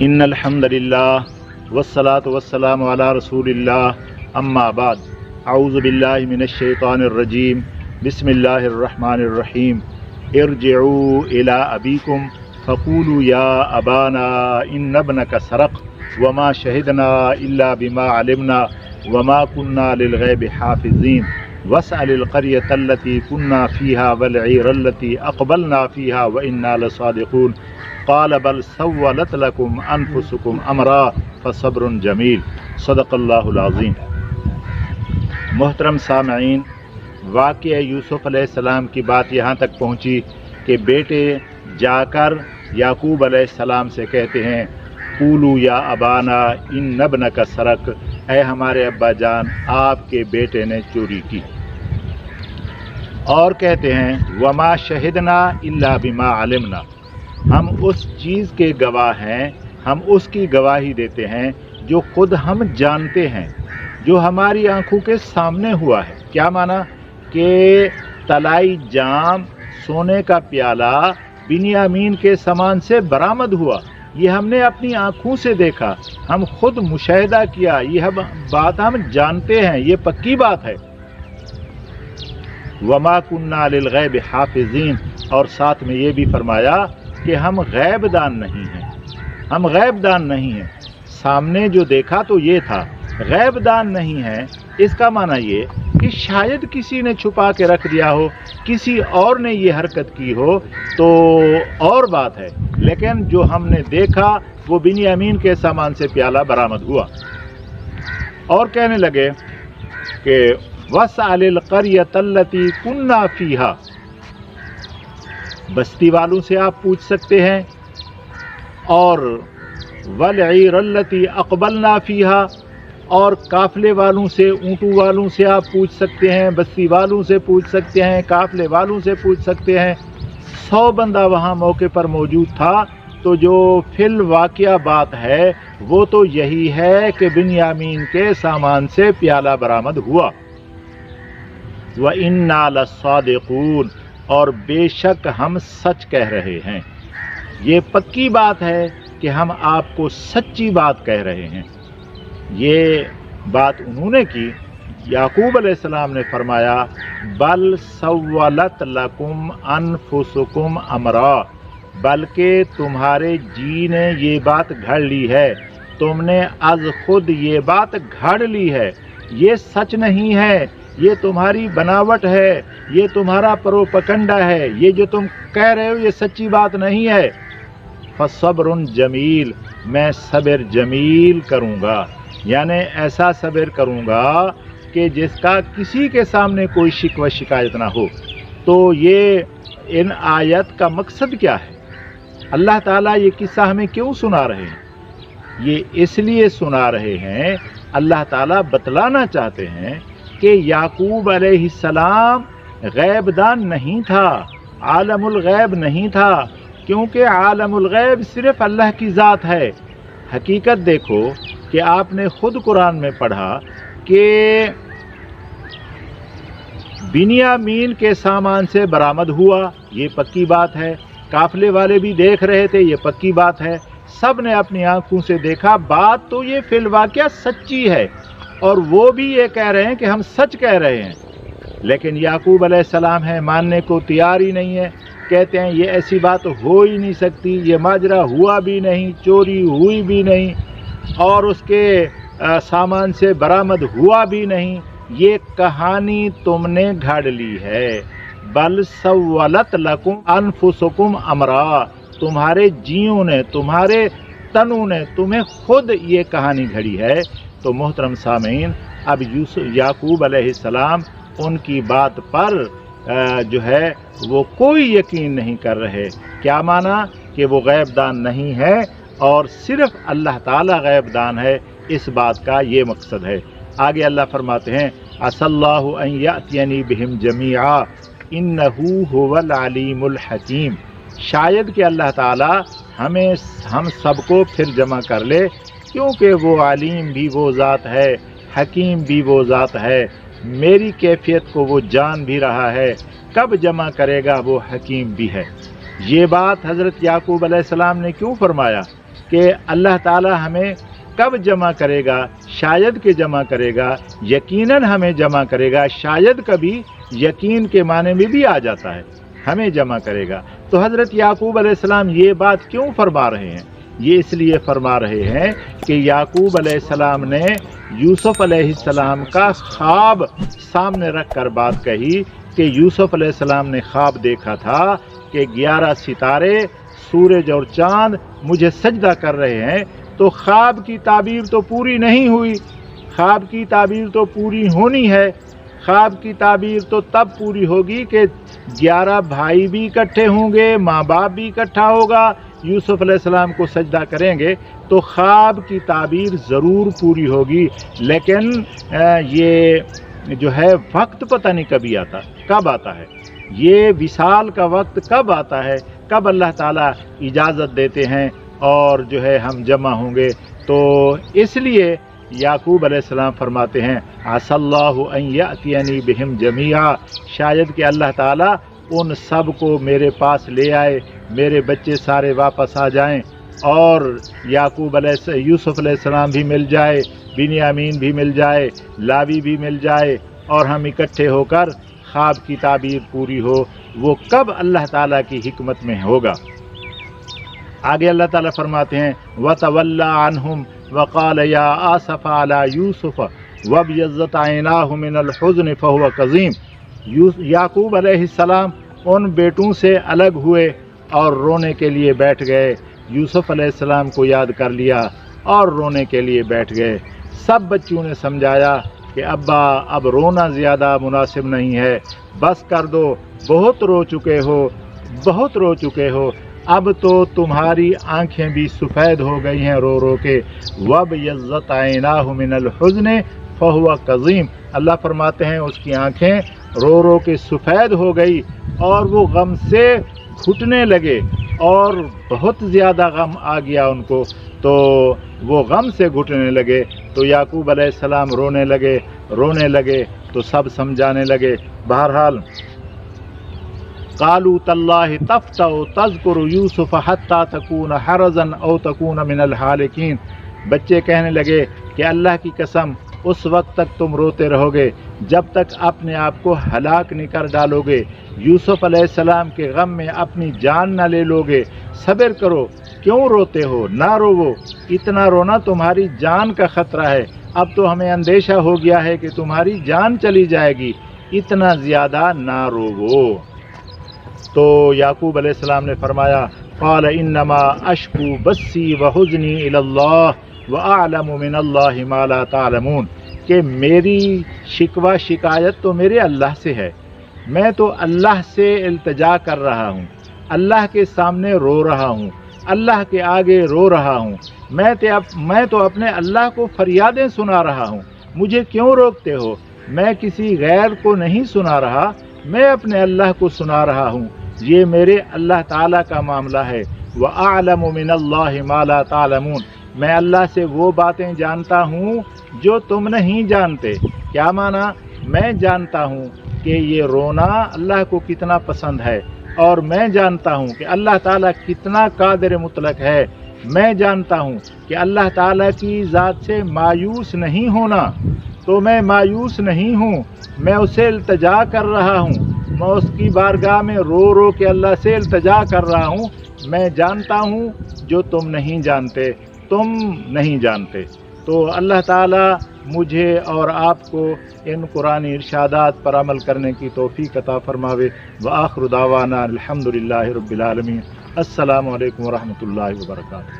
इन्नल हम्दुलिल्लाह वस्सलातु वस्सलामु अला रसूलिल्लाह अम्मा बाद अऊज़ु बिल्लाहि मिनश शैतानिर रजीम बिस्मिल्लाहिर रहमानिर रहीम इरजिऊ इला अबीकुम फ़क़ूलू या अबाना इन्न इब्नका सरक़ वमा शहिदना इल्ला बिमा अलिमना वमा कुन्ना लिल ग़ैबि हाफ़िज़ीन वस्अलिल क़र्यतल्लती कुन्ना फ़ीहा वल ईरल्लती अक़बलना फ़ीहा व इन्ना लसादिक़ून क़ाल बल सव्वलत लकुम अनफुसुकुम अमरा फ़सब्रुन जमील सदक़ल्लाहुल अज़ीम। मोहतरम सामईन, वाक़या यूसुफ़ अलैहिस्सलाम की बात यहाँ तक पहुँची कि बेटे जाकर याकूब अलैहिस्सलाम से कहते हैं कूलू या अबाना इन इब्नका सरक़, ऐ हमारे अब्बा जान आपके बेटे ने चोरी की। और कहते हैं वमा शहिदना इल्ला बिमा अलिमना, हम उस चीज़ के गवाह हैं, हम उसकी गवाही देते हैं जो खुद हम जानते हैं, जो हमारी आंखों के सामने हुआ है। क्या माना कि तलाई जाम, सोने का प्याला बिन्यामीन के सामान से बरामद हुआ, ये हमने अपनी आंखों से देखा, हम खुद मुशाहिदा किया, ये बात हम जानते हैं, ये पक्की बात है। वमा कुन्ना लिल ग़ैबि हाफ़िज़ीन, और साथ में ये भी फरमाया कि हम गैबदान नहीं हैं, हम गैबदान नहीं हैं। सामने जो देखा तो ये था, गैबदान नहीं है। इसका माना ये कि शायद किसी ने छुपा के रख दिया हो, किसी और ने ये हरकत की हो तो और बात है, लेकिन जो हमने देखा वो बिन्यामीन के सामान से प्याला बरामद हुआ। और कहने लगे कि वस्अलिल क़र्यतल्लती कुन्ना फ़ीहा, बस्ती वालों से आप पूछ सकते हैं, और वल ईरल्लती अक़बलना फ़ीहा, और काफ़िले वालों से, ऊँटों वालों से आप पूछ सकते हैं, बस्ती वालों से पूछ सकते हैं, काफ़िले वालों से पूछ सकते हैं। 100 बंदा वहाँ मौके पर मौजूद था। तो जो फिल वाक़या बात है वो तो यही है कि बिन्यामीन के सामान से प्याला बरामद हुआ। व इन्ना लसादिक़ून, और बेशक हम सच कह रहे हैं। ये पक्की बात है कि हम आपको सच्ची बात कह रहे हैं। ये बात उन्होंने की। याकूब अलैहिस्सलाम ने फरमाया बल सव्वलत लकुम अनफुसुकुम अमरा, बल्कि तुम्हारे जी ने ये बात घड़ ली है, तुमने अज खुद ये बात घड़ ली है। ये सच नहीं है, ये तुम्हारी बनावट है, ये तुम्हारा प्रोपगंडा है, ये जो तुम कह रहे हो ये सच्ची बात नहीं है। फसब्रुन जमील, मैं सब्र जमील करूँगा, यानी ऐसा सब्र करूँगा कि जिसका किसी के सामने कोई शिकवा शिकायत ना हो। तो ये इन आयत का मकसद क्या है? अल्लाह ताला ये किस्सा हमें क्यों सुना रहे हैं? ये इसलिए सुना रहे हैं, अल्लाह ताला बतलाना चाहते हैं कि याकूब अलैहिस्सलाम गैबदान नहीं था, आलमुल गैब नहीं था, क्योंकि आलमुल गैब सिर्फ अल्लाह की ज़ात है। हकीकत देखो कि आपने खुद कुरान में पढ़ा कि बिन्यामीन के सामान से बरामद हुआ, ये पक्की बात है। काफ़िले वाले भी देख रहे थे, ये पक्की बात है। सब ने अपनी आंखों से देखा। बात तो ये फिल वाक़या सच्ची है, और वो भी ये कह रहे हैं कि हम सच कह रहे हैं। लेकिन याकूब अलैहिस्सलाम है मानने को तैयार ही नहीं है। कहते हैं ये ऐसी बात हो ही नहीं सकती, ये माजरा हुआ भी नहीं, चोरी हुई भी नहीं, और उसके सामान से बरामद हुआ भी नहीं। ये कहानी तुमने घड़ ली है। बल सव्वलत लकुम अनफुसुकुम अमरा, तुम्हारे जियों ने, तुम्हारे तनों ने तुम्हें खुद ये कहानी घड़ी है। तो मोहतरम सामीन, अब याकूब अलैहिस्सलाम उनकी बात पर जो है वो कोई यकीन नहीं कर रहे। क्या माना कि वो गैबदान नहीं है और सिर्फ अल्लाह ताला गैबदान है, इस बात का ये मकसद है। आगे अल्लाह फरमाते हैं असल्लाहु अन यातियनी बिहिम जमीआ इन्नहु हुवल अलीमुल हकीम, शायद कि अल्लाह ताला हम सबको फिर जमा कर ले, क्योंकि वो आलीम भी वो ज़ात है, हकीम भी वो ज़ात है। मेरी कैफियत को वो जान भी रहा है, कब जमा करेगा वो हकीम भी है। یہ بات حضرت یعقوب علیہ السلام نے کیوں فرمایا کہ اللہ تعالی ہمیں کب جمع کرے گا؟ شاید کہ جمع کرے گا، یقیناً ہمیں جمع کرے گا، شاید کبھی یقین کے معنی میں بھی آ جاتا ہے، ہمیں جمع کرے گا۔ تو حضرت یعقوب علیہ السلام یہ بات کیوں فرما رہے ہیں؟ یہ اس لیے فرما رہے ہیں کہ یعقوب علیہ السلام نے یوسف علیہ السلام کا خواب سامنے رکھ کر بات کہی کہ یوسف علیہ السلام نے خواب دیکھا تھا کہ 11 ستارے، سورج اور چاند مجھے سجدہ کر رہے ہیں۔ تو خواب کی تعبیر تو پوری نہیں ہوئی، خواب کی تعبیر تو پوری ہونی ہے۔ خواب کی تعبیر تو تب پوری ہوگی کہ 11 بھائی بھی اکٹھے ہوں گے، ماں باپ بھی اکٹھا ہوگا، یوسف علیہ السلام کو سجدہ کریں گے، تو خواب کی تعبیر ضرور پوری ہوگی۔ لیکن یہ جو ہے وقت پتہ نہیں کبھی آتا، کب آتا ہے، یہ وصال کا وقت کب آتا ہے، کب اللہ تعالیٰ اجازت دیتے ہیں اور جو ہے ہم جمع ہوں گے۔ تو اس لیے یعقوب علیہ السلام فرماتے ہیں عسى اللہ ان یأتینی بہم جمیعا، شاید کہ اللہ تعالیٰ ان سب کو میرے پاس لے آئے، میرے بچے سارے واپس آ جائیں، اور یوسف علیہ السلام بھی مل جائے، بنیامین بھی مل جائے، لاوی بھی مل جائے، اور ہم اکٹھے ہو کر خواب کی تعبیر پوری ہو۔ وہ کب اللہ تعالیٰ کی حکمت میں ہوگا۔ آگے اللہ تعالیٰ فرماتے ہیں وَتَوَلَّى عَنْهُمْ وَقَالَ يَا آسَفَ عَلَى يُوسُفَ وَابْيَضَّتْ عَيْنَاهُ مِنَ الْحُزْنِ فَهُوَ كَظِيمٌ۔ یعقوب علیہ السلام ان بیٹوں سے الگ ہوئے اور رونے کے لیے بیٹھ گئے، یوسف علیہ السلام کو یاد کر لیا اور رونے کے لیے بیٹھ گئے۔ سب بچوں نے سمجھایا کہ ابا اب رونا زیادہ مناسب نہیں ہے، بس کر دو، بہت رو چکے ہو، بہت رو چکے ہو، اب تو تمہاری آنکھیں بھی سفید ہو گئی ہیں رو رو کے۔ وَابْيَضَّتْ عَيْنَاهُ مِنَ الْحُزْنِ فَهُوَ كَظِيمٌ، اللہ فرماتے ہیں اس کی آنکھیں رو رو کے سفید ہو گئی اور وہ غم سے گھٹنے لگے، اور بہت زیادہ غم آ گیا ان کو، تو وہ غم سے گھٹنے لگے۔ تو یعقوب علیہ السلام رونے لگے تو سب سمجھانے لگے۔ بہرحال قالوا تاللہ تفتأ تذکر یوسف حتی تکون حرزا او تکون من الحالکین، بچے کہنے لگے کہ اللہ کی قسم اس وقت تک تم روتے رہو گے جب تک اپنے آپ کو ہلاک نہیں کر ڈالو گے، یوسف علیہ السلام کے غم میں اپنی جان نہ لے لو گے۔ صبر کرو، کیوں روتے ہو، نہ روو، اتنا رونا تمہاری جان کا خطرہ ہے، اب تو ہمیں اندیشہ ہو گیا ہے کہ تمہاری جان چلی جائے گی، اتنا زیادہ نہ روو۔ تو یعقوب علیہ السلام نے فرمایا قال انما اشکو بثی وحزنی الی اللہ واعلم من اللہ ما لا تعلمون، کہ میری شکوہ شکایت تو میرے اللہ سے ہے، میں تو اللہ سے التجا کر رہا ہوں، اللہ کے سامنے رو رہا ہوں، اللہ کے آگے رو رہا ہوں، میں تو اپنے اللہ کو فریادیں سنا رہا ہوں، مجھے کیوں روکتے ہو؟ میں کسی غیر کو نہیں سنا رہا، میں اپنے اللہ کو سنا رہا ہوں، یہ میرے اللہ تعالیٰ کا معاملہ ہے۔ وَأَعْلَمُ مِنَ اللَّهِ مَا لَا تَعْلَمُونَ، میں اللہ سے وہ باتیں جانتا ہوں جو تم نہیں جانتے۔ کیا معنی؟ میں جانتا ہوں کہ یہ رونا اللہ کو کتنا پسند ہے، اور میں جانتا ہوں کہ اللہ تعالیٰ کتنا قادر مطلق ہے، میں جانتا ہوں کہ اللہ تعالیٰ کی ذات سے مایوس نہیں ہونا، تو میں مایوس نہیں ہوں، میں اسے التجا کر رہا ہوں، میں اس کی بارگاہ میں رو رو کے اللہ سے التجا کر رہا ہوں، میں جانتا ہوں جو تم نہیں جانتے، تم نہیں جانتے۔ تو اللہ تعالیٰ مجھے اور آپ کو ان قرآنی ارشادات پر عمل کرنے کی توفیق عطا فرماوے۔ وآخر دعوانا الحمدللہ رب العالمین۔ السلام علیکم ورحمۃ اللہ وبرکاتہ۔